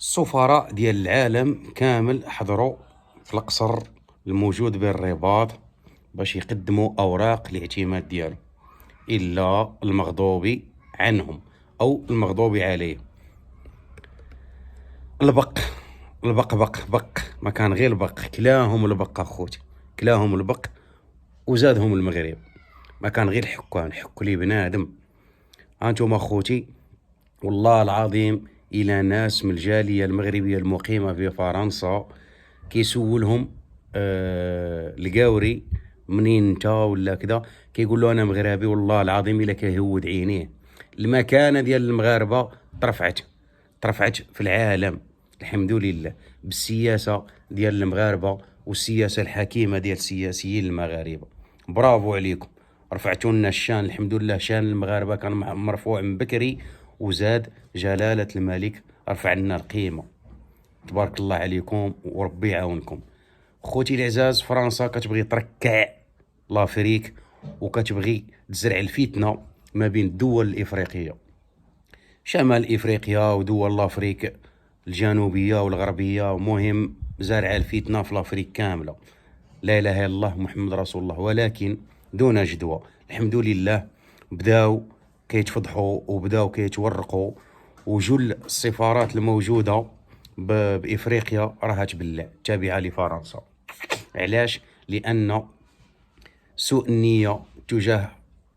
السفراء ديال العالم كامل حضروا في القصر الموجود بالرباط باش يقدموا اوراق الاعتماد ديالهم، الا المغضوب عنهم او المغضوب عليه. البق بق ما كان غير البق، كلاهم البق اخوتي، كلاهم البق. وزادهم المغرب، ما كان غير الحكام، حكوا لي بنادم. هانتوما اخوتي، والله العظيم الى ناس من الجاليه المغربيه المقيمه في فرنسا كيسولهم القاوري منين انت ولا كذا، كيقول له انا مغربي. والله العظيم الا كيهود عينيه. المكانه ديال المغاربه ترفعت في العالم الحمد لله بالسياسه ديال المغاربه والسياسه الحكيمه ديال السياسيين المغاربه. برافو عليكم، رفعتوا لنا الشان الحمد لله. شان المغاربه كان مرفوع من بكري، وزاد جلاله الملك رفع لنا القيمه. تبارك الله عليكم وربي يعاونكم. خوتي العزاز، فرنسا كتبغي تركع لافريك وكتبغي تزرع الفتنه ما بين الدول الافريقيه، شمال افريقيا ودول لافريك الجنوبيه والغربيه. مهم زارع الفتنه في لافريك كامله. لا اله الا الله محمد رسول الله، ولكن دون جدوى. الحمد لله بداو كيتفضحوا وبداو كيتورقوا، وجل السفارات الموجوده بافريقيا راها تبلع تابعه لفرنسا. علاش؟ لان سوء النيه تجاه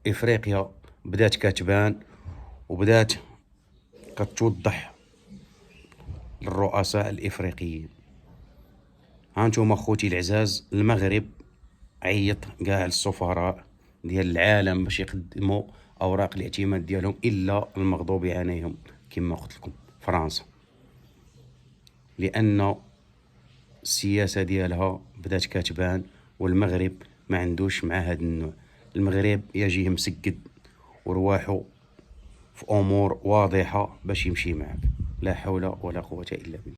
افريقيا بدات كتبان وبدات كتوضح للرؤساء الافريقيين. هانتوما خوتي العزاز، المغرب عيط كاع السفراء ديال العالم باش يقدموا اوراق الاعتماد ديالهم، الا المغضوب عليهم كما قلت لكم فرنسا، لان السياسه ديالها بدات كتبان والمغرب ما عندوش مع هذا النوع. المغرب يجيه مسجد ورواحه في امور واضحه باش يمشي معك. لا حول ولا قوه الا بالله.